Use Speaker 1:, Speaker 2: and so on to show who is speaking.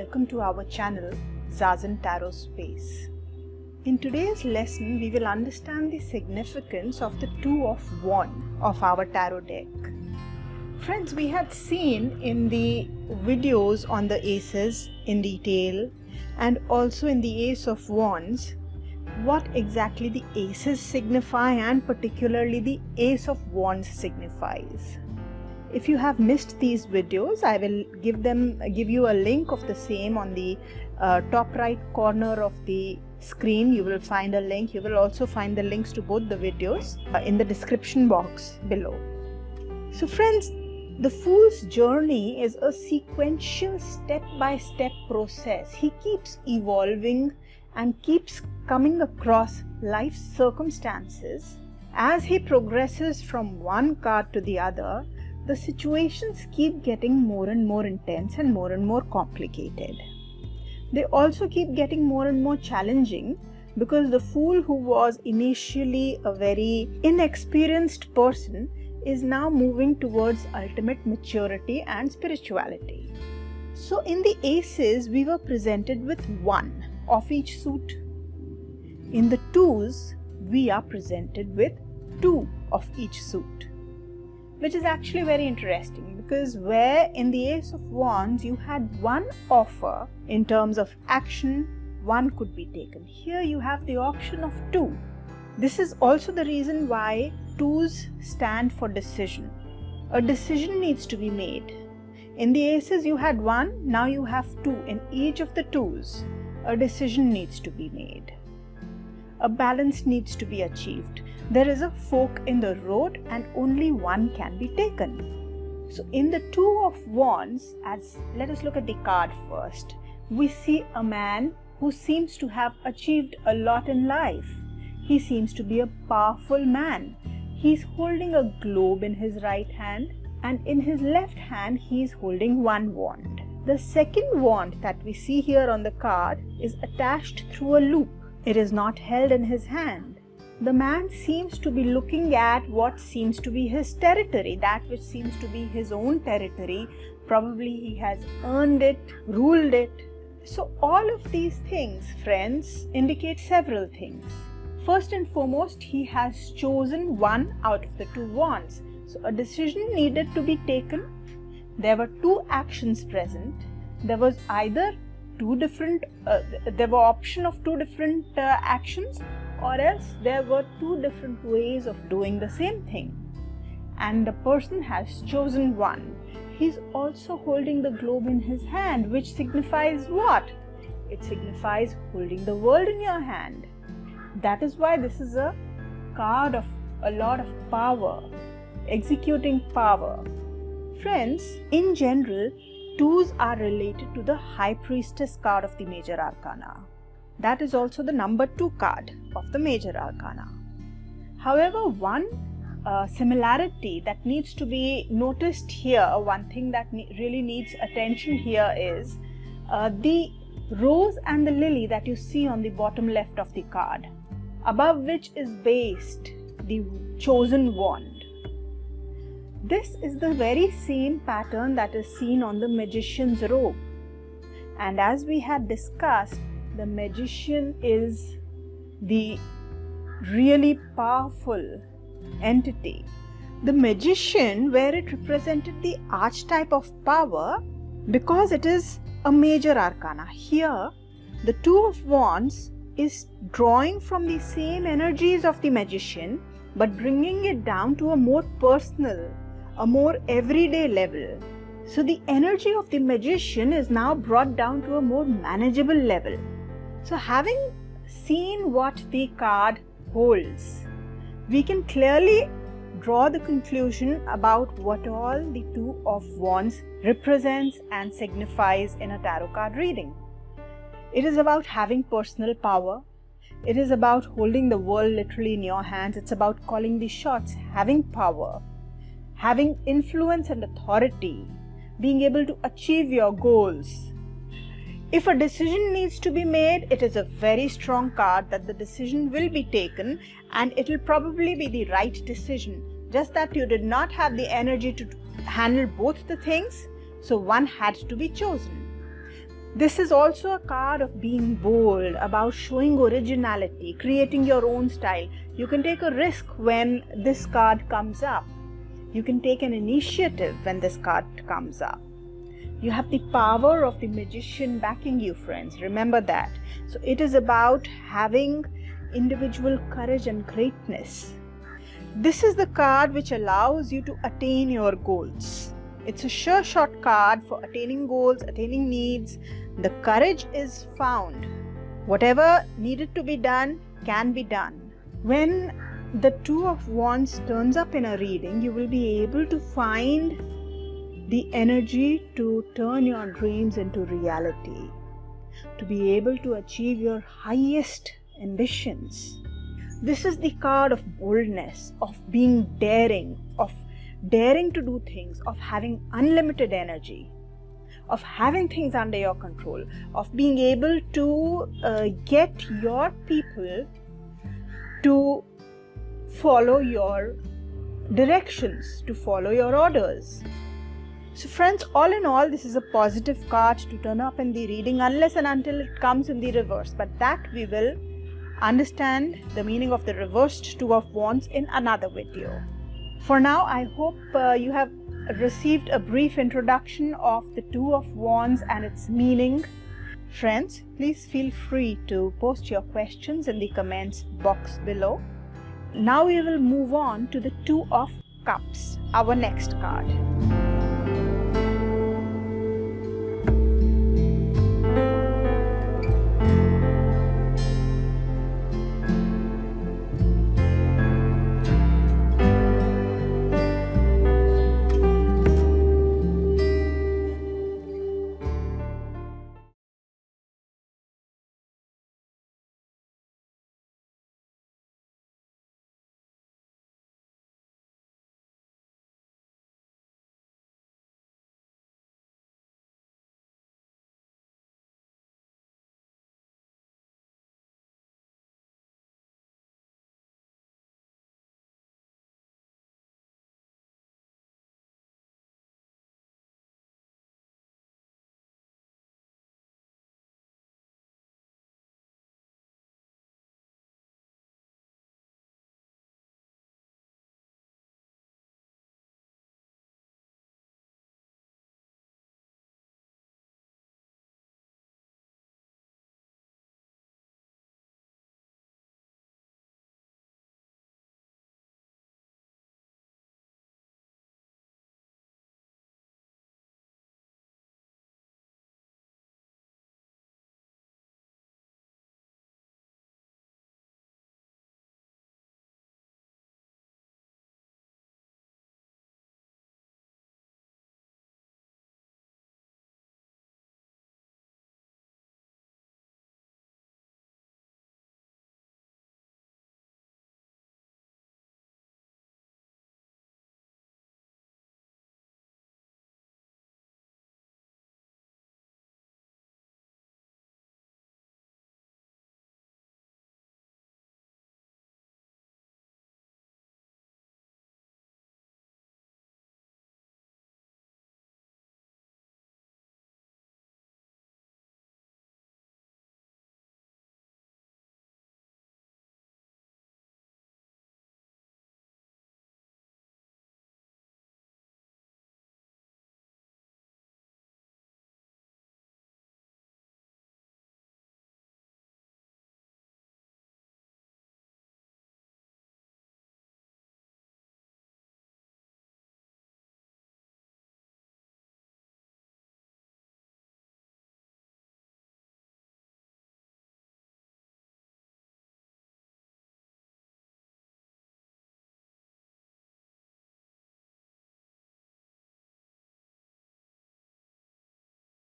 Speaker 1: welcome to our channel Zazen Tarot Space. In today's lesson, we will understand the significance of the Two of Wands of our tarot deck. Friends, we had seen in the videos on the aces in detail and also in the Ace of Wands what exactly the aces signify and particularly the Ace of Wands signifies. If you have missed these videos, I will give you a link of the same on the top right corner of the screen. You will find a link. You will also find the links to both the videos in the description box below. So friends, the Fool's journey is a sequential step-by-step process. He keeps evolving and keeps coming across life circumstances. As he progresses from one card to the other, the situations keep getting more and more intense and more complicated. They also keep getting more and more challenging because the Fool, who was initially a very inexperienced person, is now moving towards ultimate maturity and spirituality. So in the aces, we were presented with one of each suit. In the twos, we are presented with two of each suit, which is actually very interesting because where in the Ace of Wands you had one offer in terms of action, one could be taken. Here you have the option of two. This is also the reason why twos stand for decision. A decision needs to be made. In the aces you had one, now you have two. In each of the twos, a decision needs to be made. A balance needs to be achieved. There is a fork in the road and only one can be taken. So in the Two of Wands, let us look at the card first. We see a man who seems to have achieved a lot in life. He seems to be a powerful man. He's holding a globe in his right hand and in his left hand he is holding one wand. The second wand that we see here on the card is attached through a loop. It is not held in his hand. The man seems to be looking at what seems to be his territory, that which seems to be his own territory. Probably he has earned it, ruled it. So all of these things, friends, indicate several things. First and foremost, he has chosen one out of the two wands. So a decision needed to be taken. There were two actions present. There was either there were option of two different actions, or else there were two different ways of doing the same thing. And the person has chosen one. He's also holding the globe in his hand, which signifies what? It signifies holding the world in your hand. That is why this is a card of a lot of power, executing power. Friends, in general, twos are related to the High Priestess card of the Major Arcana. That is also the number 2 card of the Major Arcana. However, one similarity that needs to be noticed here, one thing that really needs attention here is the rose and the lily that you see on the bottom left of the card, above which is based the chosen wand. This is the very same pattern that is seen on the magician's robe. And as we had discussed, the magician is the really powerful entity. The magician, where it represented the archetype of power, because it is a major arcana. Here, the Two of Wands is drawing from the same energies of the magician, but bringing it down to a more personal, a more everyday level. So the energy of the magician is now brought down to a more manageable level. So having seen what the card holds, we can clearly draw the conclusion about what all the Two of Wands represents and signifies in a tarot card reading. It is about having personal power. It is about holding the world literally in your hands. It's about calling the shots, having power, having influence and authority, being able to achieve your goals. If a decision needs to be made, it is a very strong card that the decision will be taken and it will probably be the right decision. Just that you did not have the energy to handle both the things, so one had to be chosen. This is also a card of being bold, about showing originality, creating your own style. You can take a risk when this card comes up. You can take an initiative when this card comes up. You have the power of the magician backing you, friends. Remember that. So it is about having individual courage and greatness. This is the card which allows you to attain your goals. It's a sure shot card for attaining goals, attaining needs. The courage is found. Whatever needed to be done can be done. When the Two of Wands turns up in a reading, you will be able to find the energy to turn your dreams into reality, to be able to achieve your highest ambitions. This is the card of boldness, of being daring, of daring to do things, of having unlimited energy, of having things under your control, of being able to get your people to follow your directions, to follow your orders. So friends, all in all, this is a positive card to turn up in the reading, unless and until it comes in the reverse. But that we will understand the meaning of the reversed Two of Wands in another video. For now, I hope you have received a brief introduction of the Two of Wands and its meaning. Friends, please feel free to post your questions in the comments box below. Now we will move on to the Two of Cups, our next card.